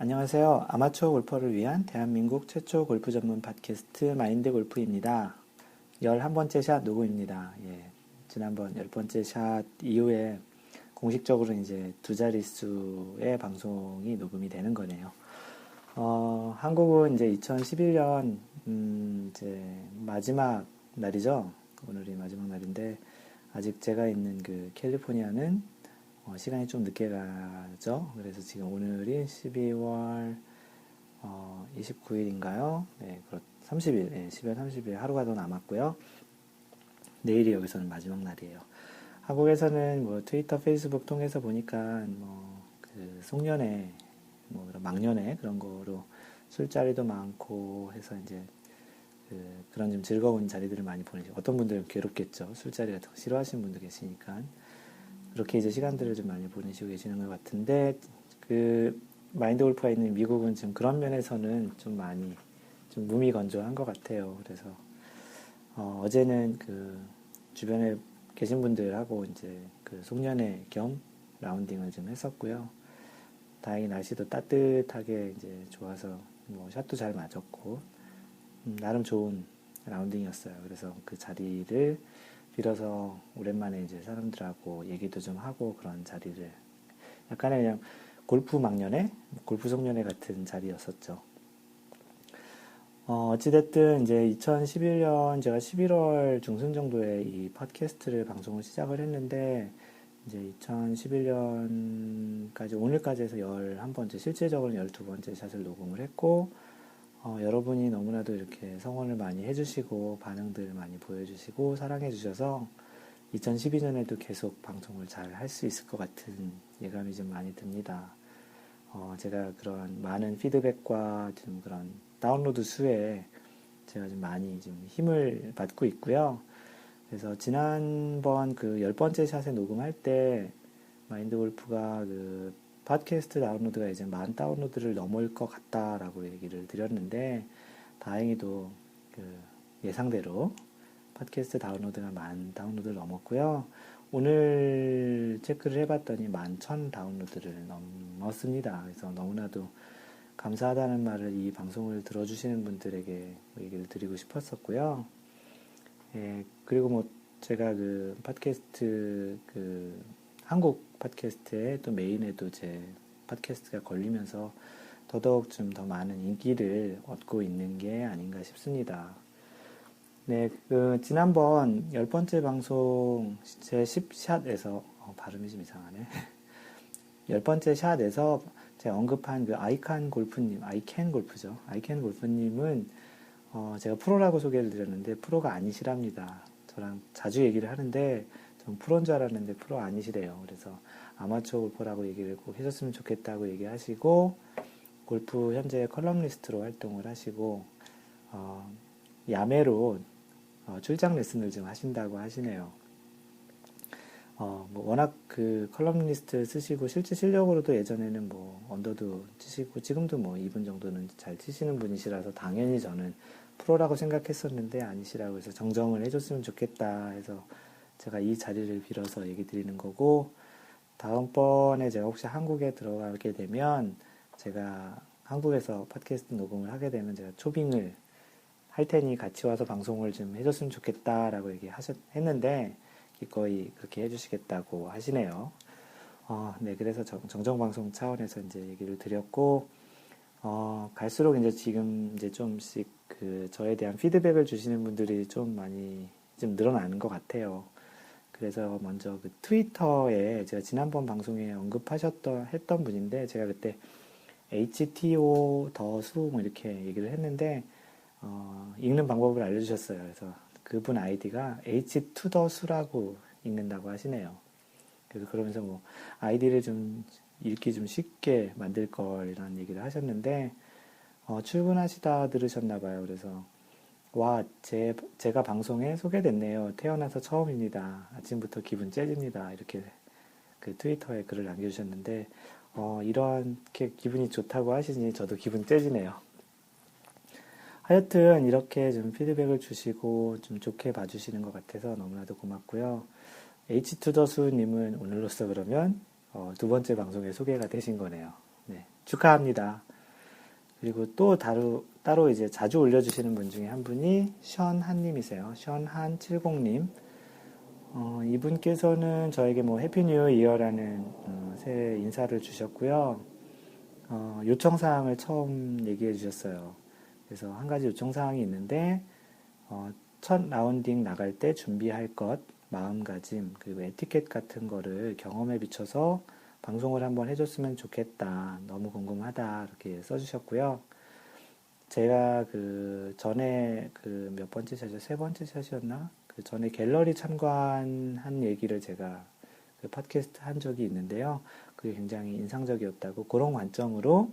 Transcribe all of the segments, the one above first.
안녕하세요. 아마추어 골퍼를 위한 대한민국 최초 골프 전문 팟캐스트 마인드 골프입니다. 11번째 샷 녹음입니다. 지난번 10번째 샷 이후에 공식적으로 이제 두 자릿수의 방송이 녹음이 되는 거네요. 한국은 이제 2011년, 이제 마지막 날이죠. 오늘이 마지막 날인데, 아직 제가 있는 그 캘리포니아는 시간이 좀 늦게 가죠. 그래서 지금 오늘이 12월 29일인가요? 네, 30일, 네, 12월 30일 하루가 더 남았고요. 내일이 여기서는 마지막 날이에요. 한국에서는 뭐 트위터, 페이스북 통해서 보니까 그 송년회, 그런 막년회 그런 거로 술자리도 많고 해서 이제 그런 좀 즐거운 자리들을 많이 보내시고, 어떤 분들은 괴롭겠죠. 술자리 같은 거 싫어하시는 분도 계시니까. 그렇게 이제 시간들을 좀 많이 보내시고 계시는 것 같은데, 그 마인드 골프가 있는 미국은 지금 그런 면에서는 좀 많이 좀 무미건조한 것 같아요. 그래서 어제는 그 주변에 계신 분들하고 이제 그 송년회 겸 라운딩을 좀 했었고요. 다행히 날씨도 따뜻하게 이제 좋아서 샷도 잘 맞았고, 나름 좋은 라운딩이었어요. 그래서 그 자리를 빌어서 오랜만에 이제 사람들하고 얘기도 좀 하고 그런 자리를, 약간의 그냥 골프 막년회, 골프 송년회 같은 자리였었죠. 어찌됐든 이제 2011년 제가 11월 중순 정도에 이 팟캐스트를 방송을 시작을 했는데, 이제 2011년까지 오늘까지 해서 11번째, 실제적으로는 12번째 샷을 녹음을 했고, 여러분이 너무나도 이렇게 성원을 많이 해주시고 반응들 많이 보여주시고 사랑해주셔서 2012년에도 계속 방송을 잘 할 수 있을 것 같은 예감이 좀 많이 듭니다. 제가 그런 많은 피드백과 좀 그런 다운로드 수에 제가 좀 많이 좀 힘을 받고 있고요. 그래서 지난번 그 10번째 샷에 녹음할 때 마인드 골프가 그 팟캐스트 다운로드가 이제 10,000 다운로드를 넘을 것 같다라고 얘기를 드렸는데, 다행히도 그 예상대로 팟캐스트 다운로드가 10,000 다운로드를 넘었고요. 오늘 체크를 해봤더니 11,000 다운로드를 넘었습니다. 그래서 너무나도 감사하다는 말을 이 방송을 들어주시는 분들에게 얘기를 드리고 싶었었고요. 그리고 제가 그 팟캐스트 한국 팟캐스트에 또 메인에도 제 팟캐스트가 걸리면서 더더욱 좀 더 많은 인기를 얻고 있는 게 아닌가 싶습니다. 네, 지난번 10번째 방송 제 10샷에서, 발음이 좀 이상하네. 10번째 샷에서 제가 언급한 그 아이칸 골프님, 아이캔 골프죠. 아이캔 골프님은, 제가 프로라고 소개를 드렸는데, 프로가 아니시랍니다. 저랑 자주 얘기를 하는데, 전 프로인 줄 알았는데 프로 아니시래요. 그래서 아마추어 골퍼라고 얘기를 꼭 해줬으면 좋겠다고 얘기하시고, 골프 현재 컬럼리스트로 활동을 하시고, 야매로 출장 레슨을 좀 하신다고 하시네요. 워낙 그 컬럼리스트 쓰시고 실제 실력으로도 예전에는 언더도 치시고 지금도 2분 정도는 잘 치시는 분이시라서 당연히 저는 프로라고 생각했었는데 아니시라고 해서 정정을 해줬으면 좋겠다 해서 제가 이 자리를 빌어서 얘기 드리는 거고, 다음번에 제가 혹시 한국에 들어가게 되면 제가 한국에서 팟캐스트 녹음을 하게 되면 제가 초빙을 할 테니 같이 와서 방송을 좀 해줬으면 좋겠다라고 했는데 기꺼이 그렇게 해주시겠다고 하시네요. 네, 그래서 정정방송 차원에서 이제 얘기를 드렸고, 갈수록 이제 지금 이제 좀씩 저에 대한 피드백을 주시는 분들이 좀 많이 좀 늘어나는 것 같아요. 그래서 먼저 그 트위터에 제가 지난번 방송에 했던 분인데, 제가 그때 HTO 더수 이렇게 얘기를 했는데, 읽는 방법을 알려주셨어요. 그래서 그분 아이디가 H2더수라고 읽는다고 하시네요. 그래서 그러면서 아이디를 좀 읽기 좀 쉽게 만들 걸 이런 얘기를 하셨는데, 출근하시다 들으셨나봐요. 그래서 제가 방송에 소개됐네요. 태어나서 처음입니다. 아침부터 기분 째집니다. 이렇게 그 트위터에 글을 남겨주셨는데, 이렇게 기분이 좋다고 하시니 저도 기분 째지네요. 하여튼 이렇게 좀 피드백을 주시고 좀 좋게 봐주시는 것 같아서 너무나도 고맙고요. H2더수님은 오늘로써 그러면 두 번째 방송에 소개가 되신 거네요. 네, 축하합니다. 그리고 또 따로 이제 자주 올려주시는 분 중에 한 분이 션한님이세요. 션한70님. 이분께서는 저에게 뭐 해피 뉴 이어라는 새해 인사를 주셨고요. 요청사항을 처음 얘기해 주셨어요. 그래서 한 가지 요청사항이 있는데, 첫 라운딩 나갈 때 준비할 것, 마음가짐, 그리고 에티켓 같은 거를 경험에 비춰서 방송을 한번 해줬으면 좋겠다. 너무 궁금하다. 이렇게 써주셨고요. 제가 그 전에 그 몇 번째 샷이요? 세 번째 샷이었나? 그 전에 갤러리 참관한 얘기를 제가 그 팟캐스트 한 적이 있는데요. 그게 굉장히 인상적이었다고 그런 관점으로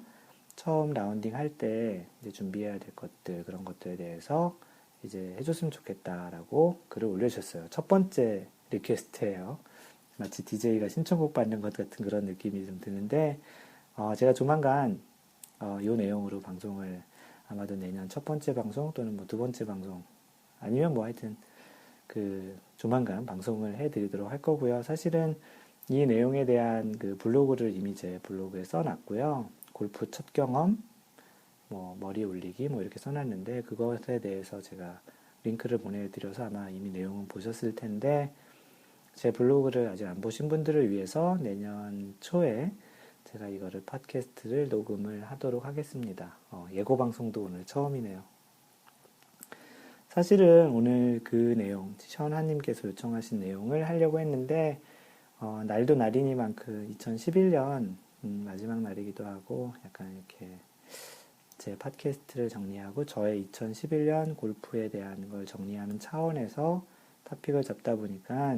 처음 라운딩 할 때 이제 준비해야 될 것들, 그런 것들에 대해서 이제 해줬으면 좋겠다라고 글을 올려주셨어요. 첫 번째 리퀘스트예요. 마치 DJ가 신청곡 받는 것 같은 그런 느낌이 좀 드는데, 제가 조만간 이 내용으로 방송을 아마도 내년 첫 번째 방송 또는 뭐 두 번째 방송 아니면 뭐 하여튼 그 조만간 방송을 해드리도록 할 거고요. 사실은 이 내용에 대한 그 블로그를 이미 제 블로그에 써놨고요. 골프 첫 경험, 뭐 머리 올리기 뭐 이렇게 써놨는데 그것에 대해서 제가 링크를 보내드려서 아마 이미 내용은 보셨을 텐데 제 블로그를 아직 안 보신 분들을 위해서 내년 초에 제가 이거를 팟캐스트를 녹음을 하도록 하겠습니다. 예고 방송도 오늘 처음이네요. 사실은 오늘 그 내용, 션하님께서 요청하신 내용을 하려고 했는데 날도 날이니만큼 2011년 마지막 날이기도 하고 약간 이렇게 제 팟캐스트를 정리하고 저의 2011년 골프에 대한 걸 정리하는 차원에서 토픽을 잡다 보니까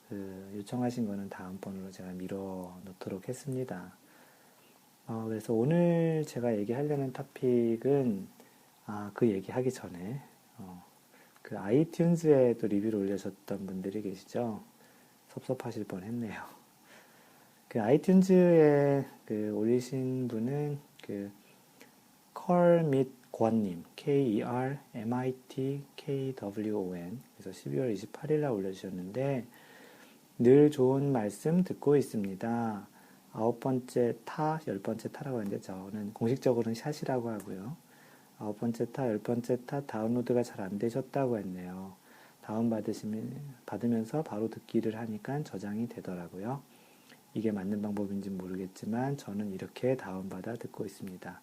그 요청하신 거는 다음번으로 제가 미뤄 놓도록 했습니다. 그래서 오늘 제가 얘기하려는 토픽은 그 얘기하기 전에 그 아이튠즈에 또 리뷰를 올려줬던 분들이 계시죠. 섭섭하실 뻔했네요. 그 아이튠즈에 그 올리신 분은 그 컬밋 권님, KERMITKWON. 그래서 12월 28일 날 올려주셨는데 늘 좋은 말씀 듣고 있습니다. 9번째 타, 10번째 타라고 하는데 저는 공식적으로는 샷이라고 하고요. 9번째 타, 10번째 타 다운로드가 잘 안 되셨다고 했네요. 받으면서 바로 듣기를 하니까 저장이 되더라고요. 이게 맞는 방법인지 모르겠지만 저는 이렇게 다운받아 듣고 있습니다.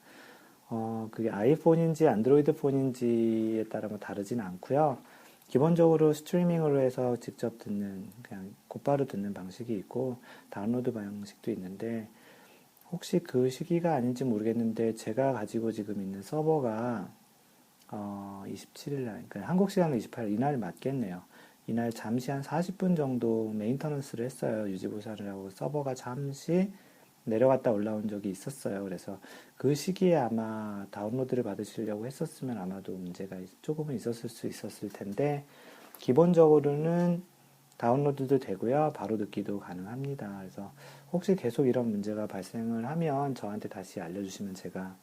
그게 아이폰인지 안드로이드 폰인지에 따라 뭐 다르진 않고요. 기본적으로 스트리밍으로 해서 직접 듣는, 그냥 곧바로 듣는 방식이 있고 다운로드 방식도 있는데 혹시 그 시기가 아닌지 모르겠는데 제가 가지고 지금 있는 서버가 27일 날, 그러니까 한국 시간으로 28일 이날 맞겠네요. 이날 잠시 한 40분 정도 메인터넌스를 했어요. 유지보수를 하고 서버가 잠시 내려갔다 올라온 적이 있었어요. 그래서 그 시기에 아마 다운로드를 받으시려고 했었으면 아마도 문제가 조금은 있었을 수 있었을 텐데 기본적으로는 다운로드도 되고요. 바로 듣기도 가능합니다. 그래서 혹시 계속 이런 문제가 발생을 하면 저한테 다시 알려주시면 제가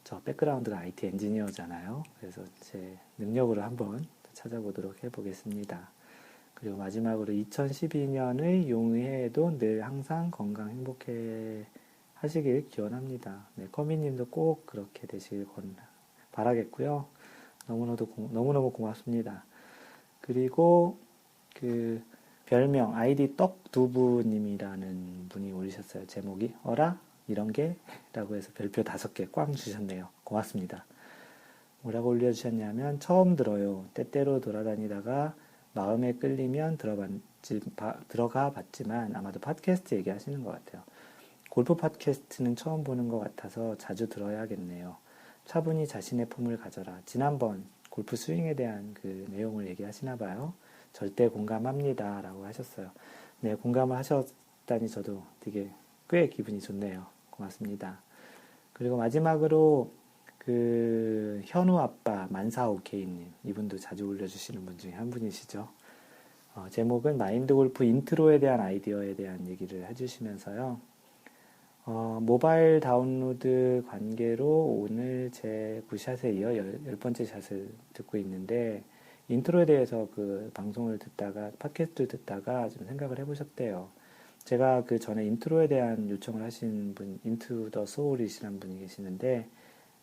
저 백그라운드가 IT 엔지니어잖아요. 그래서 제 능력으로 한번 찾아보도록 해보겠습니다. 그리고 마지막으로 2012년의 용의해에도 늘 항상 건강 행복해 하시길 기원합니다. 네, 커미님도 꼭 그렇게 되시길 바라겠고요. 너무너무 고맙습니다. 그리고 그 별명 아이디 떡두부님이라는 분이 올리셨어요. 제목이 어라? 이런 게? 라고 해서 별표 5개 꽝 주셨네요. 고맙습니다. 뭐라고 올려주셨냐면 처음 들어요. 때때로 돌아다니다가 마음에 끌리면 들어가 봤지만 아마도 팟캐스트 얘기하시는 것 같아요. 골프 팟캐스트는 처음 보는 것 같아서 자주 들어야겠네요. 차분히 자신의 폼을 가져라. 지난번 골프 스윙에 대한 그 내용을 얘기하시나 봐요. 절대 공감합니다. 라고 하셨어요. 네, 공감을 하셨다니 저도 되게 꽤 기분이 좋네요. 고맙습니다. 그리고 마지막으로 그 현우 아빠 만사오케이님, 이분도 자주 올려주시는 분 중에 한 분이시죠. 제목은 마인드 골프 인트로에 대한 아이디어에 대한 얘기를 해주시면서요. 모바일 다운로드 관계로 오늘 제 9샷에 이어 10번째 샷을 듣고 있는데 인트로에 대해서 그 방송을 듣다가 팟캐스트를 듣다가 좀 생각을 해보셨대요. 제가 그 전에 인트로에 대한 요청을 하신 분, 인투 더 소울이시라는 분이 계시는데,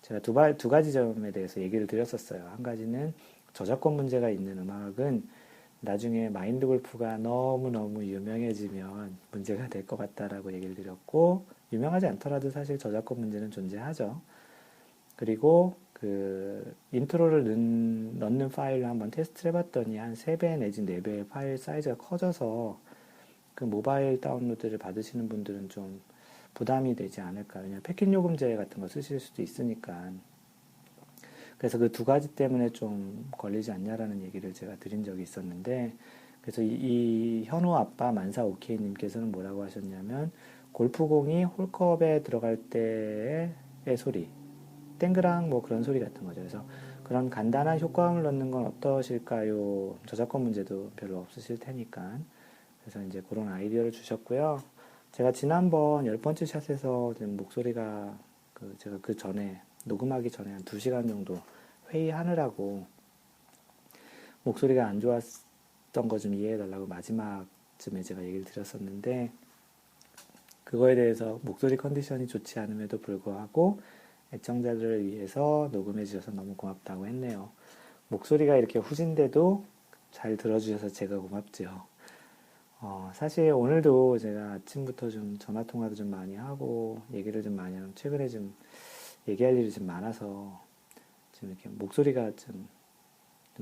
제가 두 가지 점에 대해서 얘기를 드렸었어요. 한 가지는 저작권 문제가 있는 음악은 나중에 마인드 골프가 너무너무 유명해지면 문제가 될 것 같다라고 얘기를 드렸고, 유명하지 않더라도 사실 저작권 문제는 존재하죠. 그리고 그 인트로를 넣는 파일을 한번 테스트를 해봤더니 한 3배 내지 4배의 파일 사이즈가 커져서 그 모바일 다운로드를 받으시는 분들은 좀 부담이 되지 않을까. 왜냐면 패킷 요금제 같은 거 쓰실 수도 있으니까. 그래서 그 두 가지 때문에 좀 걸리지 않냐라는 얘기를 제가 드린 적이 있었는데, 그래서 이 현우 아빠 만사 오케이님께서는 뭐라고 하셨냐면, 골프공이 홀컵에 들어갈 때의 소리, 땡그랑 뭐 그런 소리 같은 거죠. 그래서 그런 간단한 효과음을 넣는 건 어떠실까요? 저작권 문제도 별로 없으실 테니까. 그래서 이제 그런 아이디어를 주셨고요. 제가 지난번 10번째 샷에서 목소리가 제가 그 전에 녹음하기 전에 한 2시간 정도 회의하느라고 목소리가 안 좋았던 거 좀 이해해달라고 마지막쯤에 제가 얘기를 드렸었는데, 그거에 대해서 목소리 컨디션이 좋지 않음에도 불구하고 애청자들을 위해서 녹음해 주셔서 너무 고맙다고 했네요. 목소리가 이렇게 후진돼도 잘 들어주셔서 제가 고맙죠. 사실 오늘도 제가 아침부터 좀 전화 통화도 좀 많이 하고 얘기를 좀 많이 하고 최근에 좀 얘기할 일이 좀 많아서 지금 이렇게 목소리가 좀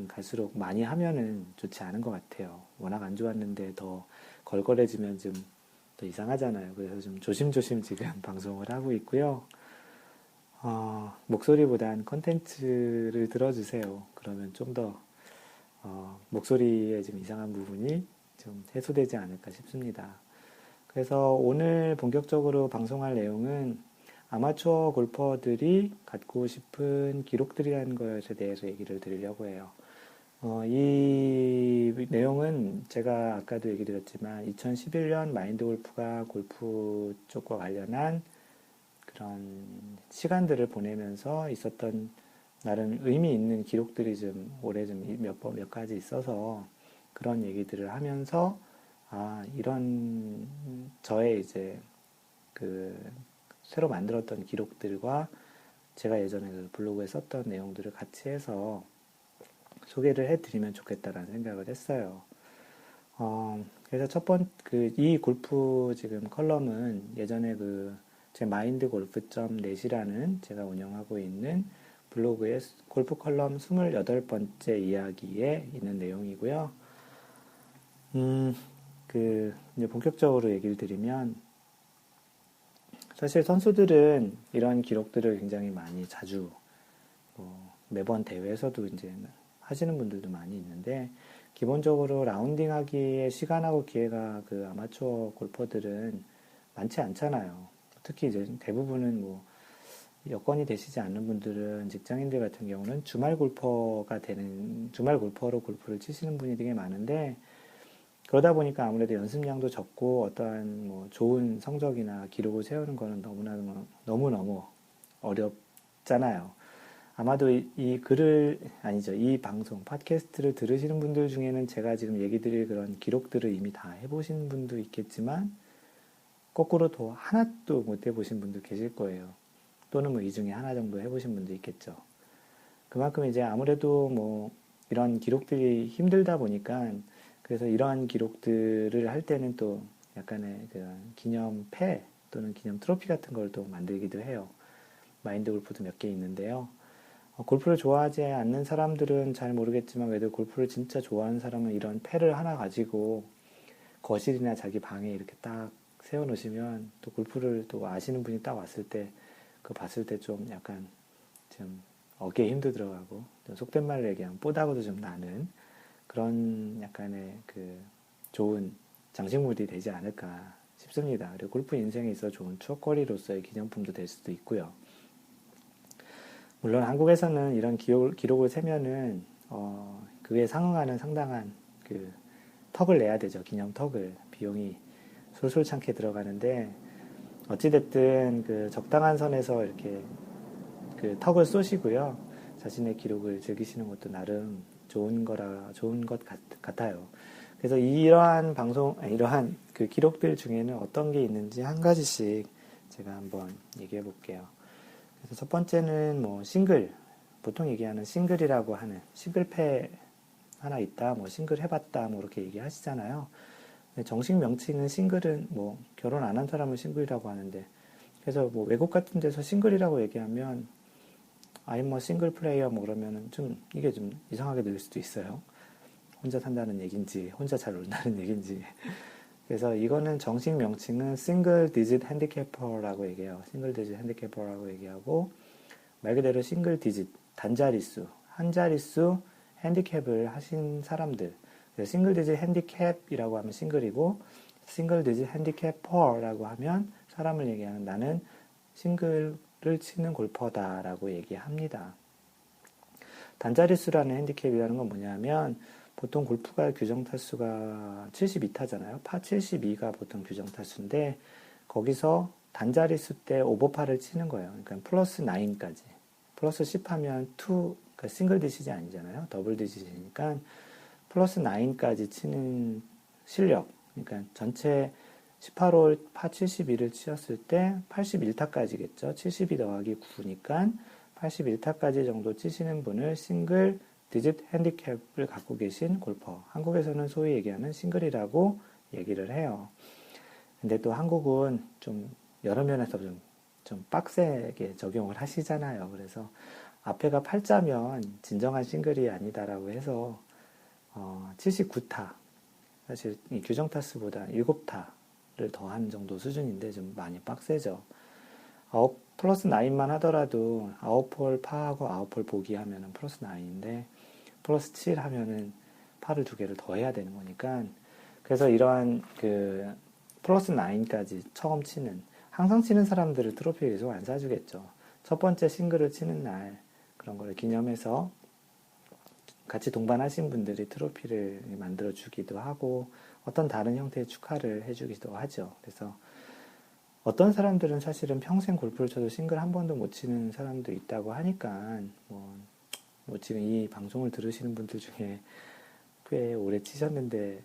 갈수록 많이 하면은 좋지 않은 것 같아요. 워낙 안 좋았는데 더 걸걸해지면 좀 더 이상하잖아요. 그래서 좀 조심조심 지금 방송을 하고 있고요. 목소리보단 컨텐츠를 들어주세요. 그러면 좀 더 목소리에 좀 이상한 부분이 좀 해소되지 않을까 싶습니다. 그래서 오늘 본격적으로 방송할 내용은 아마추어 골퍼들이 갖고 싶은 기록들이라는 것에 대해서 얘기를 드리려고 해요. 이 내용은 제가 아까도 얘기 드렸지만 2011년 마인드 골프가 골프 쪽과 관련한 그런 시간들을 보내면서 있었던 나름 의미 있는 기록들이 좀 올해 좀 몇 가지 있어서 그런 얘기들을 하면서 이런 저의 이제 그 새로 만들었던 기록들과 제가 예전에 그 블로그에 썼던 내용들을 같이 해서 소개를 해드리면 좋겠다라는 생각을 했어요. 그래서 이 골프 지금 컬럼은 예전에 제 mindgolf.net이라는 제가 운영하고 있는 블로그의 골프 컬럼 28번째 이야기에 있는 내용이고요. 이제 본격적으로 얘기를 드리면, 사실 선수들은 이런 기록들을 굉장히 많이 자주, 매번 대회에서도 이제 하시는 분들도 많이 있는데, 기본적으로 라운딩 하기에 시간하고 기회가 그 아마추어 골퍼들은 많지 않잖아요. 특히 이제 대부분은 여건이 되시지 않는 분들은 직장인들 같은 경우는 주말 골퍼로 골프를 치시는 분이 되게 많은데, 그러다 보니까 아무래도 연습량도 적고 어떠한 좋은 성적이나 기록을 세우는 거는 너무너무 어렵잖아요. 아마도 이 방송, 팟캐스트를 들으시는 분들 중에는 제가 지금 얘기 드릴 그런 기록들을 이미 다 해보신 분도 있겠지만, 거꾸로 더 하나도 못 해보신 분도 계실 거예요. 또는 이 중에 하나 정도 해보신 분도 있겠죠. 그만큼 이제 아무래도 이런 기록들이 힘들다 보니까, 그래서 이러한 기록들을 할 때는 또 약간의 기념패 또는 기념 트로피 같은 걸 또 만들기도 해요. 마인드 골프도 몇 개 있는데요. 골프를 좋아하지 않는 사람들은 잘 모르겠지만, 그래도 골프를 진짜 좋아하는 사람은 이런 패를 하나 가지고 거실이나 자기 방에 이렇게 딱 세워놓으시면, 또 골프를 또 아시는 분이 딱 왔을 때, 그거 봤을 때 좀 약간 좀 어깨에 힘도 들어가고, 좀 속된 말로 얘기하면 뽀다구도 좀 나는 그런 약간의 좋은 장식물이 되지 않을까 싶습니다. 그리고 골프 인생에 있어 좋은 추억거리로서의 기념품도 될 수도 있고요. 물론 한국에서는 이런 기록을 세면은 그에 상응하는 상당한 턱을 내야 되죠. 기념 턱을. 비용이 솔솔찮게 들어가는데, 어찌됐든 적당한 선에서 이렇게 턱을 쏘시고요. 자신의 기록을 즐기시는 것도 나름 좋은 것 같아요. 그래서 이러한 이러한 그 기록들 중에는 어떤 게 있는지 한 가지씩 제가 한번 얘기해 볼게요. 그래서 첫 번째는 뭐 싱글, 보통 얘기하는 싱글이라고 하는 싱글패 하나 있다, 뭐 싱글 해봤다, 뭐 이렇게 얘기하시잖아요. 정식 명칭은 싱글은 뭐 결혼 안 한 사람을 싱글이라고 하는데, 그래서 뭐 외국 같은 데서 싱글이라고 얘기하면 I'm a single player 뭐 그러면은 좀 이게 좀 이상하게 들릴 수도 있어요. 혼자 산다는 얘기인지 혼자 잘 논다는 얘기인지. 그래서 이거는 정식 명칭은 싱글 디짓 핸디캐퍼라고 얘기해요. 싱글 디짓 핸디캐퍼라고 얘기하고, 말 그대로 싱글 디짓, 단자릿수, 한 자릿수 핸디캡을 하신 사람들. 싱글 디짓 핸디캡이라고 하면 싱글이고, 싱글 디짓 핸디캐퍼라고 하면 사람을 얘기하는, 나는 싱글을 치는 골퍼다라고 얘기합니다. 단자릿수라는 핸디캡이라는 건 뭐냐면, 보통 골프가 규정 타수가 72타잖아요. 파 72가 보통 규정 타수인데, 거기서 단자릿수 때 오버파를 치는 거예요. 그러니까 플러스 9까지. 플러스 10 하면 2, 그러니까 싱글 디짓이 아니잖아요. 더블 디짓이니까 플러스 9까지 치는 실력. 그러니까 전체 18홀 파 72를 치었을 때 81타까지겠죠. 72 더하기 9니까 81타까지 정도 치시는 분을 싱글 디짓 핸디캡을 갖고 계신 골퍼. 한국에서는 소위 얘기하는 싱글이라고 얘기를 해요. 근데 또 한국은 좀 여러 면에서 좀 빡세게 적용을 하시잖아요. 그래서 앞에가 8자면 진정한 싱글이 아니다라고 해서 79타. 사실 이 규정 타수보다 7타를 더한 정도 수준인데 좀 많이 빡세죠. 플러스 9만 하더라도 9홀 파하고 9홀 보기 하면은 플러스 9인데, 플러스 7 하면은 파를 2개를 더 해야 되는 거니까. 그래서 이러한 그 플러스 9까지 처음 치는, 항상 치는 사람들을 트로피 계속 안 사주겠죠. 첫 번째 싱글을 치는 날 그런 걸 기념해서 같이 동반하신 분들이 트로피를 만들어 주기도 하고, 어떤 다른 형태의 축하를 해주기도 하죠. 그래서 어떤 사람들은 사실은 평생 골프를 쳐도 싱글 한 번도 못 치는 사람도 있다고 하니까, 뭐 지금 이 방송을 들으시는 분들 중에 꽤 오래 치셨는데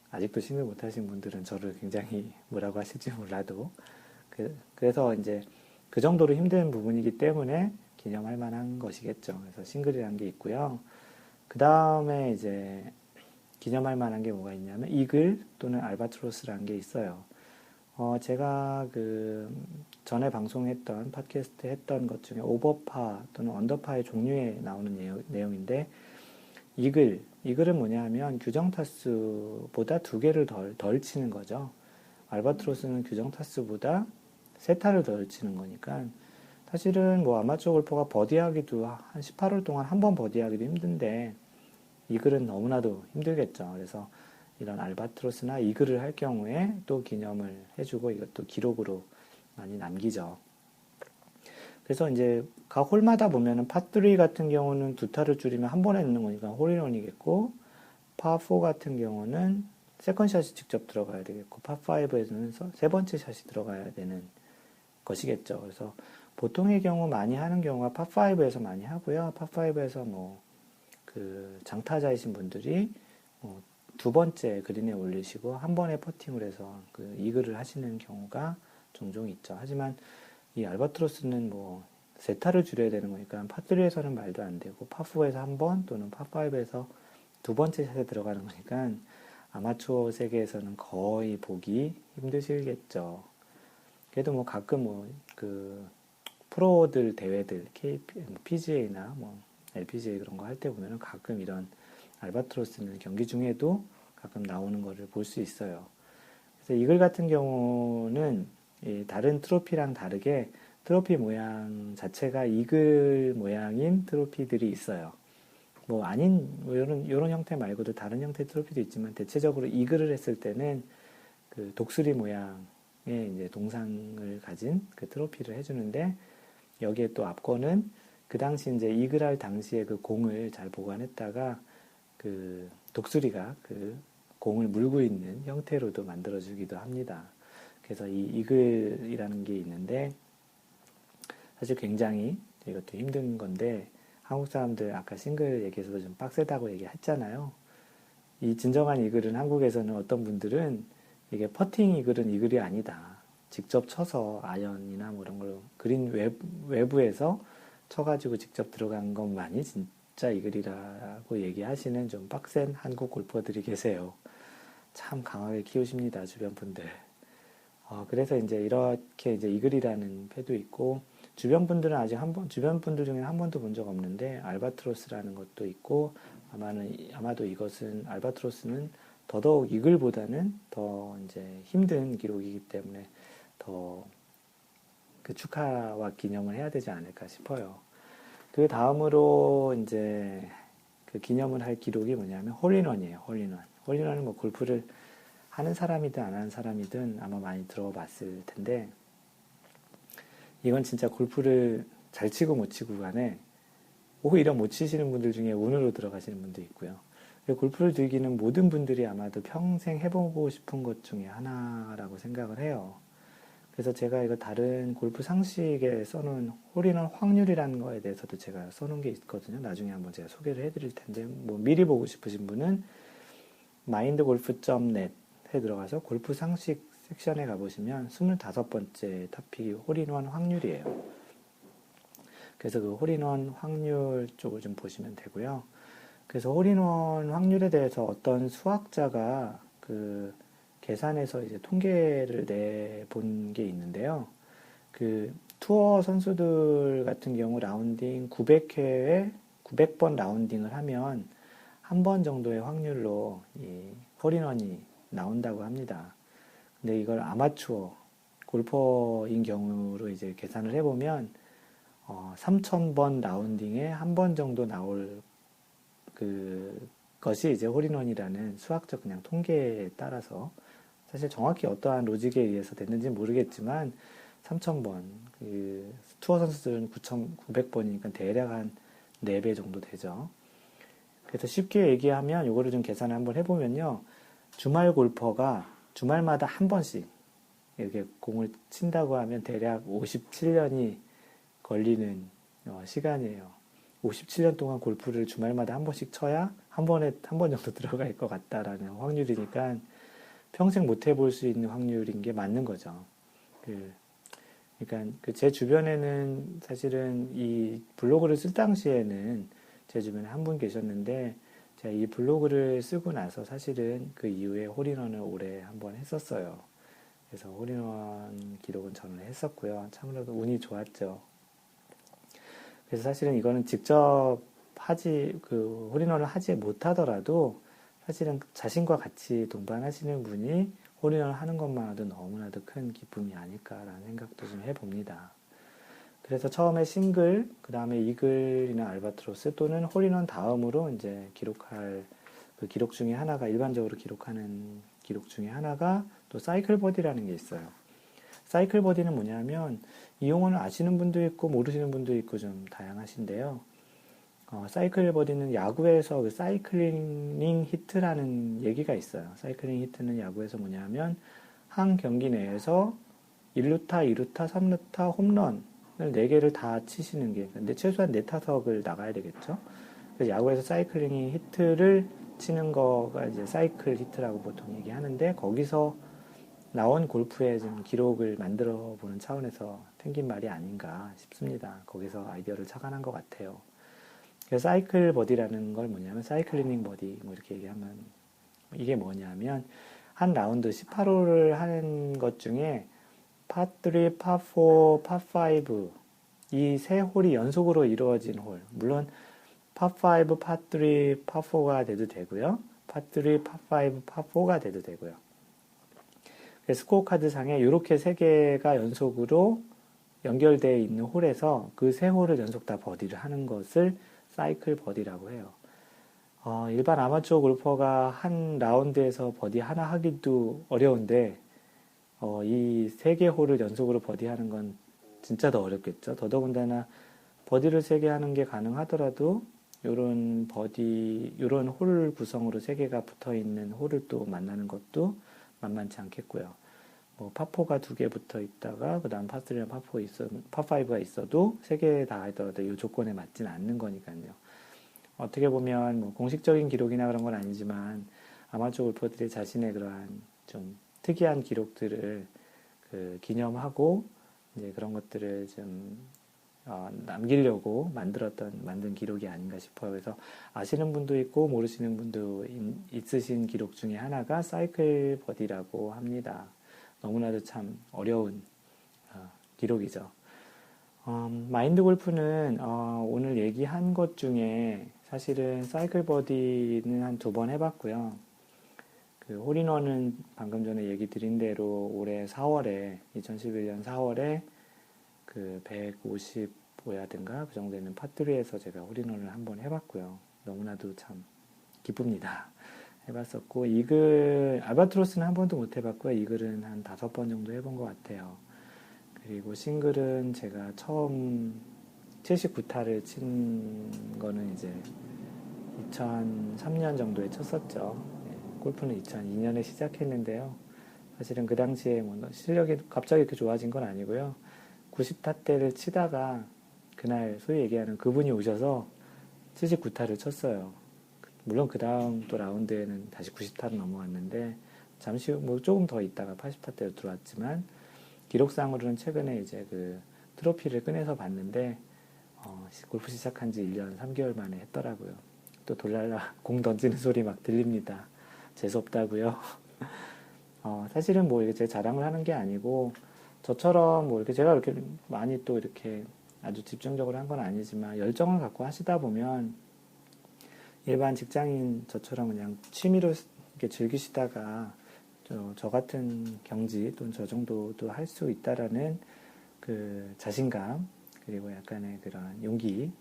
아직도 싱글 못 하신 분들은 저를 굉장히 뭐라고 하실지 몰라도, 그래서 이제 그 정도로 힘든 부분이기 때문에 기념할 만한 것이겠죠. 그래서 싱글이라는 게 있고요. 그 다음에 이제 기념할 만한 게 뭐가 있냐면 이글 또는 알바트로스라는 게 있어요. 제가 전에 방송했던 팟캐스트 했던 것 중에 오버파 또는 언더파의 종류에 나오는 내용인데, 이글은 뭐냐 하면 규정 타수보다 2개를 덜 치는 거죠. 알바트로스는 규정 타수보다 3타를 덜 치는 거니까, 사실은 뭐 아마추어 골퍼가 버디하기도 한 18홀 동안 한 번 버디하기도 힘든데, 이글은 너무나도 힘들겠죠. 그래서 이런 알바트로스나 이글을 할 경우에 또 기념을 해주고, 이것도 기록으로 많이 남기죠. 그래서 이제 각 홀마다 보면은 파3 같은 경우는 2타를 줄이면 한 번에 넣는 거니까 홀인원이겠고, 파4 같은 경우는 세컨샷이 직접 들어가야 되겠고, 파5에서는 3번째 샷이 들어가야 되는 것이겠죠. 그래서 보통의 경우 많이 하는 경우가 파5에서 많이 하고요. 파5에서 장타자이신 분들이 2번째 그린에 올리시고 한 번에 퍼팅을 해서 이글을 하시는 경우가 종종 있죠. 하지만 이 알바트로스는 3타를 줄여야 되는 거니까 파3에서는 말도 안 되고, 파4에서 한 번 또는 파5에서 2번째 샷에 들어가는 거니까 아마추어 세계에서는 거의 보기 힘드시겠죠. 그래도 가끔 프로들 대회들, PGA나 LPGA 그런 거 할 때 보면은 가끔 이런 알바트로스는 경기 중에도 가끔 나오는 거를 볼 수 있어요. 그래서 이글 같은 경우는 다른 트로피랑 다르게 트로피 모양 자체가 이글 모양인 트로피들이 있어요. 이런 형태 말고도 다른 형태의 트로피도 있지만, 대체적으로 이글을 했을 때는 독수리 모양의 이제 동상을 가진 트로피를 해주는데, 여기에 또 앞거는 그 당시 이제 이글할 당시에 공을 잘 보관했다가 독수리가 공을 물고 있는 형태로도 만들어주기도 합니다. 그래서 이 이글이라는 게 있는데, 사실 굉장히 이것도 힘든 건데, 한국 사람들 아까 싱글 얘기해서도 좀 빡세다고 얘기했잖아요. 이 진정한 이글은 한국에서는 어떤 분들은 이게 퍼팅 이글은 이글이 아니다. 직접 쳐서 아이언이나 뭐 이런 걸로 그린 외부에서 쳐가지고 직접 들어간 것만이 진짜 이글이라고 얘기하시는 좀 빡센 한국 골퍼들이 계세요. 참 강하게 키우십니다, 주변 분들. 그래서 이제 이렇게 이제 이글이라는 패도 있고, 주변 분들은 주변 분들 중에는 한 번도 본 적 없는데, 알바트로스라는 것도 있고, 아마도 알바트로스는 더더욱 이글보다는 더 이제 힘든 기록이기 때문에 더 그 축하와 기념을 해야 되지 않을까 싶어요. 그 다음으로 이제 그 기념을 할 기록이 뭐냐면 홀인원이에요. 홀인원. 홀인원은 뭐 골프를 하는 사람이든 안 하는 사람이든 아마 많이 들어봤을 텐데, 이건 진짜 골프를 잘 치고 못 치고 간에 오히려 못 치시는 분들 중에 운으로 들어가시는 분도 있고요. 골프를 즐기는 모든 분들이 아마도 평생 해보고 싶은 것 중에 하나라고 생각을 해요. 그래서 제가 이거 다른 골프 상식에 써놓은 홀인원 확률이라는 거에 대해서도 제가 써놓은 게 있거든요. 나중에 한번 제가 소개를 해드릴 텐데, 뭐 미리 보고 싶으신 분은 mindgolf.net에 들어가서 골프 상식 섹션에 가보시면 25번째 토픽이 홀인원 확률이에요. 그래서 그 홀인원 확률 쪽을 좀 보시면 되고요. 그래서 홀인원 확률에 대해서 어떤 수학자가 그 계산해서 이제 통계를 내본 게 있는데요. 그 투어 선수들 같은 경우 라운딩 900회에 900번 라운딩을 하면 한 번 정도의 확률로 이 홀인원이 나온다고 합니다. 근데 이걸 아마추어 골퍼인 경우로 이제 계산을 해보면 3000번 라운딩에 한 번 정도 나올 것이 이제 홀인원이라는 수학적 그냥 통계에 따라서, 사실 정확히 어떠한 로직에 의해서 됐는지 모르겠지만 3000번, 그 투어 선수들은 9900번이니까 대략 한 4배 정도 되죠. 그래서 쉽게 얘기하면 이거를 좀 계산을 한번 해보면요. 주말 골퍼가 주말마다 한 번씩 이렇게 공을 친다고 하면 대략 57년이 걸리는 시간이에요. 57년 동안 골프를 주말마다 한 번씩 쳐야 한 번 정도 들어갈 것 같다라는 확률이니까 평생 못 해볼 수 있는 확률인 게 맞는 거죠. 그러니까 제 주변에는 사실은 이 블로그를 쓸 당시에는 제 주변에 한 분 계셨는데, 제가 이 블로그를 쓰고 나서 사실은 그 이후에 홀인원을 올해 한번 했었어요. 그래서 홀인원 기록은 저는 했었고요. 참으로 운이 좋았죠. 그래서 사실은 이거는 직접 홀인원을 하지 못하더라도 사실은 자신과 같이 동반하시는 분이 홀인원을 하는 것만으로도 너무나도 큰 기쁨이 아닐까라는 생각도 좀 해봅니다. 그래서 처음에 싱글, 그 다음에 이글이나 알바트로스 또는 홀인원 다음으로 이제 기록할 그 기록 중에 하나가, 일반적으로 기록하는 기록 중에 하나가 또 사이클 버디라는 게 있어요. 사이클 버디는 뭐냐면 이 용어는 아시는 분도 있고 모르시는 분도 있고 좀 다양하신데요. 사이클 버디는 야구에서 그 사이클링 히트라는 얘기가 있어요. 사이클링 히트는 야구에서 뭐냐면 한 경기 내에서 1루타, 2루타, 3루타, 홈런을 4개를 다 치시는 게, 근데 최소한 4타석을 나가야 되겠죠. 그래서 야구에서 사이클링 히트를 치는 거가 이제 사이클 히트라고 보통 얘기하는데, 거기서 나온 골프의 좀 기록을 만들어 보는 차원에서 생긴 말이 아닌가 싶습니다. 거기서 아이디어를 착안한 것 같아요. 그래서 사이클 버디라는 걸 뭐냐면 사이클리닝 버디 뭐 이렇게 얘기하면, 이게 뭐냐면 한 라운드 18홀을 하는 것 중에 파3, 파4, 파5 이 세 홀이 연속으로 이루어진 홀, 물론 파5, 파3, 파4가 돼도 되고요. 파3, 파5, 파4가 돼도 되고요. 스코어 카드 상에 이렇게 세 개가 연속으로 연결되어 있는 홀에서 그 세 홀을 연속 다 버디를 하는 것을 사이클 버디라고 해요. 일반 아마추어 골퍼가 한 라운드에서 버디 하나 하기도 어려운데, 이 세 개 홀을 연속으로 버디하는 건 진짜 더 어렵겠죠. 더더군다나 버디를 세 개 하는 게 가능하더라도 요런 홀 구성으로 세 개가 붙어 있는 홀을 또 만나는 것도 만만치 않겠고요. 파4가 2개 붙어 있다가 그 다음 파3랑 파5가 있어도 3개 다 하더라도 이 조건에 맞지는 않는 거니까요. 어떻게 보면 공식적인 기록이나 그런 건 아니지만 아마추어 골퍼들이 자신의 그러한 좀 특이한 기록들을 기념하고 이제 그런 것들을 좀 남기려고 만든 기록이 아닌가 싶어요. 그래서 아시는 분도 있고 모르시는 분도 있으신 기록 중에 하나가 사이클 버디라고 합니다. 너무나도 참 어려운 기록이죠. 마인드 골프는 오늘 얘기한 것 중에 사실은 사이클 버디는 한 2번 해봤고요. 홀인원은 방금 전에 얘기 드린 대로 올해 4월에 2011년 4월에 155야드인가 그 정도 되는 파3에서 제가 홀인원을 한번 해봤고요. 너무나도 참 기쁩니다. 해봤었고 알바트로스는 한 번도 못 해봤고요. 이글은 한 5번 정도 해본 것 같아요. 그리고 싱글은 제가 처음 79타를 친 거는 이제 2003년 정도에 쳤었죠. 골프는 2002년에 시작했는데요. 사실은 그 당시에 실력이 갑자기 이렇게 좋아진 건 아니고요. 90타 때를 치다가 그날 소위 얘기하는 그분이 오셔서 79타를 쳤어요. 물론 그 다음 또 라운드에는 다시 90타로 넘어왔는데 잠시 조금 더 있다가 80타 때로 들어왔지만 기록상으로는 최근에 이제 트로피를 꺼내서 봤는데 골프 시작한 지 1년 3개월 만에 했더라고요. 또 돌랄라 공 던지는 소리 막 들립니다. 재수없다고요. 사실은 이게 제 자랑을 하는 게 아니고 저처럼 이렇게 제가 이렇게 많이 또 이렇게 아주 집중적으로 한 건 아니지만 열정을 갖고 하시다 보면 일반 직장인 저처럼 그냥 취미로 이렇게 즐기시다가 저 같은 경지 또는 저 정도도 할 수 있다라는 자신감 그리고 약간의 그런 용기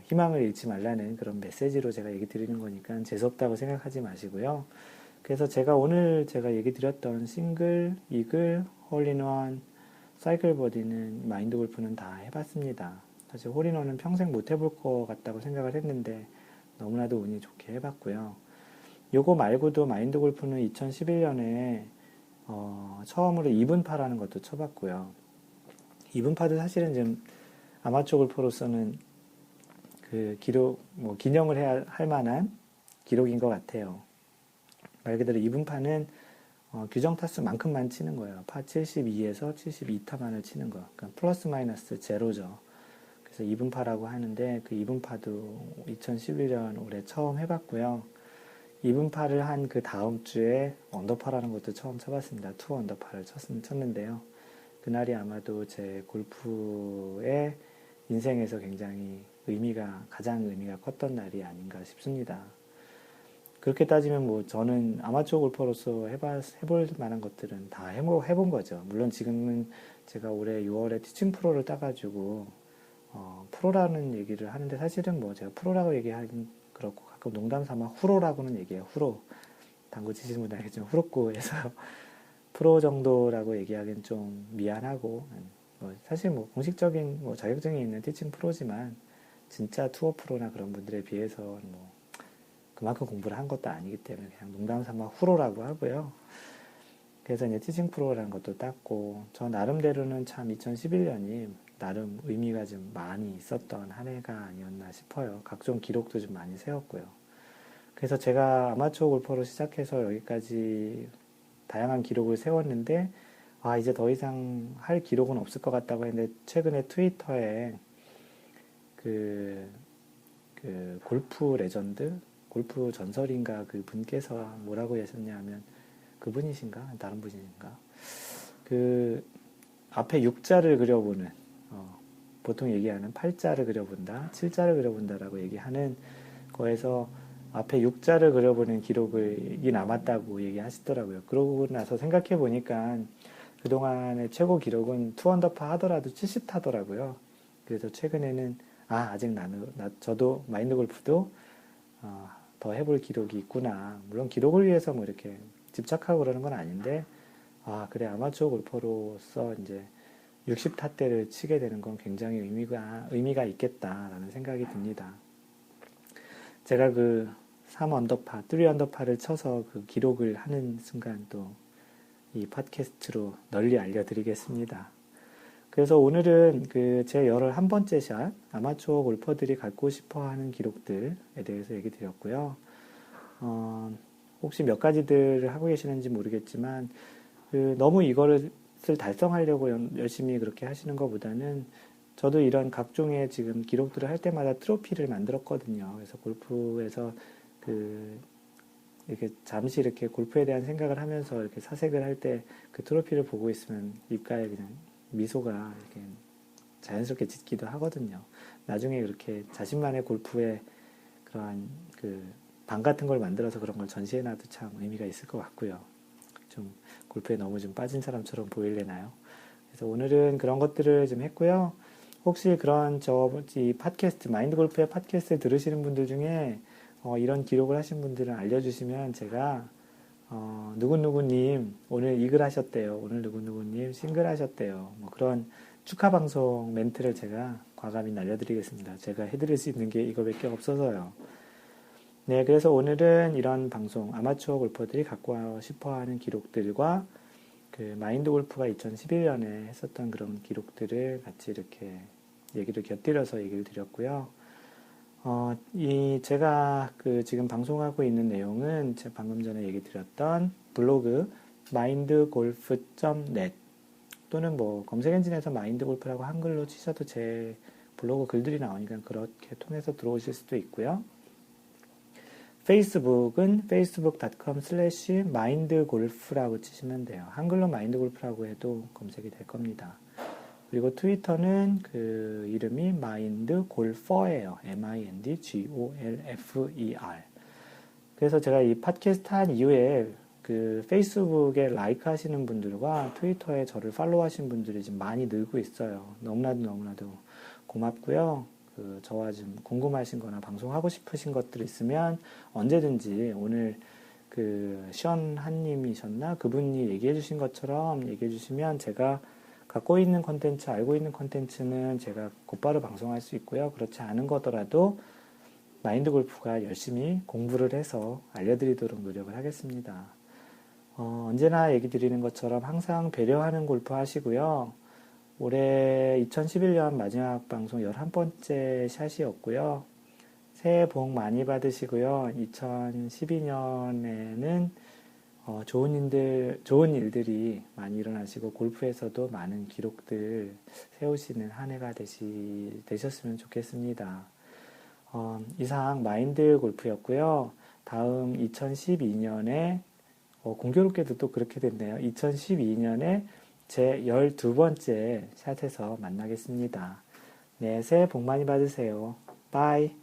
희망을 잃지 말라는 그런 메시지로 제가 얘기 드리는 거니까 재수없다고 생각하지 마시고요. 그래서 오늘 제가 얘기 드렸던 싱글, 이글, 홀인원, 사이클 버디는 마인드 골프는 다 해봤습니다. 사실 홀인원은 평생 못 해볼 것 같다고 생각을 했는데 너무나도 운이 좋게 해봤고요. 요거 말고도 마인드 골프는 2011년에 처음으로 2분파라는 것도 쳐봤고요. 2분파도 사실은 좀 아마추어 골퍼로서는 기념을 할 만한 기록인 것 같아요. 말 그대로 2분파는 규정 타수만큼만 치는 거예요. 파 72에서 72타만을 치는 거. 그러니까 플러스 마이너스 제로죠. 그래서 2분파라고 하는데 2분파도 2011년 올해 처음 해봤고요. 2분파를 한 그 다음 주에 언더파라는 것도 처음 쳐봤습니다. 2 언더파를 쳤는데요. 그날이 아마도 제 골프의 인생에서 굉장히 가장 의미가 컸던 날이 아닌가 싶습니다. 그렇게 따지면 저는 아마추어 골퍼로서 해볼 만한 것들은 다 해본 거죠. 물론 지금은 제가 올해 6월에 티칭 프로를 따가지고, 프로라는 얘기를 하는데 사실은 제가 프로라고 얘기하긴 그렇고 가끔 농담 삼아 후로라고는 얘기해요. 후로. 당구 치시는 분들 알겠지만 후로꾸에서 프로 정도라고 얘기하기는 좀 미안하고, 사실 공식적인 자격증이 있는 티칭 프로지만 진짜 투어 프로나 그런 분들에 비해서 그만큼 공부를 한 것도 아니기 때문에 그냥 농담 삼아 후로라고 하고요. 그래서 이제 티칭 프로라는 것도 땄고, 저 나름대로는 참 2011년이 나름 의미가 좀 많이 있었던 한 해가 아니었나 싶어요. 각종 기록도 좀 많이 세웠고요. 그래서 제가 아마추어 골퍼로 시작해서 여기까지 다양한 기록을 세웠는데, 이제 더 이상 할 기록은 없을 것 같다고 했는데, 최근에 트위터에 골프 레전드? 골프 전설인가 분께서 뭐라고 하셨냐면, 그분이신가? 다른 분이신가? 앞에 6자를 그려보는, 보통 얘기하는 8자를 그려본다, 7자를 그려본다라고 얘기하는 거에서 앞에 6자를 그려보는 기록이 남았다고 얘기하시더라고요. 그러고 나서 생각해 보니까 그동안의 최고 기록은 2언더파 하더라도 70타더라고요. 그래서 최근에는 아직 저도 마인드 골프도 더 해볼 기록이 있구나. 물론 기록을 위해서 이렇게 집착하고 그러는 건 아닌데, 그래, 아마추어 골퍼로서 이제 60타 때를 치게 되는 건 굉장히 의미가 있겠다라는 생각이 듭니다. 제가 3언더파, 3언더파를 쳐서 기록을 하는 순간 또 이 팟캐스트로 널리 알려드리겠습니다. 그래서 오늘은 제 11번째 샷, 아마추어 골퍼들이 갖고 싶어 하는 기록들에 대해서 얘기 드렸고요. 혹시 몇 가지들을 하고 계시는지 모르겠지만, 너무 이거를 달성하려고 열심히 그렇게 하시는 것보다는 저도 이런 각종의 지금 기록들을 할 때마다 트로피를 만들었거든요. 그래서 골프에서 이렇게 잠시 이렇게 골프에 대한 생각을 하면서 이렇게 사색을 할 때 그 트로피를 보고 있으면 입가에 그냥 미소가 이렇게 자연스럽게 짓기도 하거든요. 나중에 그렇게 자신만의 골프에 그러한 방 같은 걸 만들어서 그런 걸 전시해놔도 참 의미가 있을 것 같고요. 좀 골프에 너무 좀 빠진 사람처럼 보이려나요? 그래서 오늘은 그런 것들을 좀 했고요. 혹시 그런 이 팟캐스트, 마인드 골프의 팟캐스트 들으시는 분들 중에 이런 기록을 하신 분들은 알려주시면 제가 누구누구님 오늘 이글 하셨대요. 오늘 누구누구님 싱글 하셨대요. 뭐 그런 축하 방송 멘트를 제가 과감히 날려드리겠습니다. 제가 해드릴 수 있는 게 이거밖에 없어서요. 네, 그래서 오늘은 이런 방송, 아마추어 골퍼들이 갖고 싶어하는 기록들과 마인드 골프가 2011년에 했었던 그런 기록들을 같이 이렇게 얘기를 곁들여서 얘기를 드렸고요. 제가 지금 방송하고 있는 내용은 제가 방금 전에 얘기 드렸던 블로그 mindgolf.net 또는 뭐 검색 엔진에서 마인드 골프라고 한글로 치셔도 제 블로그 글들이 나오니까 그렇게 통해서 들어오실 수도 있고요. 페이스북은 facebook.com/mindgolf라고 치시면 돼요. 한글로 마인드골프라고 해도 검색이 될 겁니다. 그리고 트위터는 이름이 mindgolfer예요. mindgolfer. 그래서 제가 이 팟캐스트 한 이후에 페이스북에 라이크 하시는 분들과 트위터에 저를 팔로우 하신 분들이 지금 많이 늘고 있어요. 너무나도 고맙고요. 저와 좀 궁금하신 거나 방송하고 싶으신 것들 있으면 언제든지 오늘 시언한님이셨나? 그분이 얘기해 주신 것처럼 얘기해 주시면 제가 갖고 있는 컨텐츠, 알고 있는 컨텐츠는 제가 곧바로 방송할 수 있고요. 그렇지 않은 거더라도 마인드 골프가 열심히 공부를 해서 알려드리도록 노력을 하겠습니다. 언제나 얘기 드리는 것처럼 항상 배려하는 골프 하시고요. 올해 2011년 마지막 방송 11번째 샷이었고요. 새해 복 많이 받으시고요. 2012년에는 좋은 일들이 많이 일어나시고 골프에서도 많은 기록들 세우시는 한 해가 되셨으면 좋겠습니다. 이상 마인드 골프였고요. 다음 2012년에 공교롭게도 또 그렇게 됐네요. 2012년에 제 12번째 샷에서 만나겠습니다. 네, 새해 복 많이 받으세요. 바이.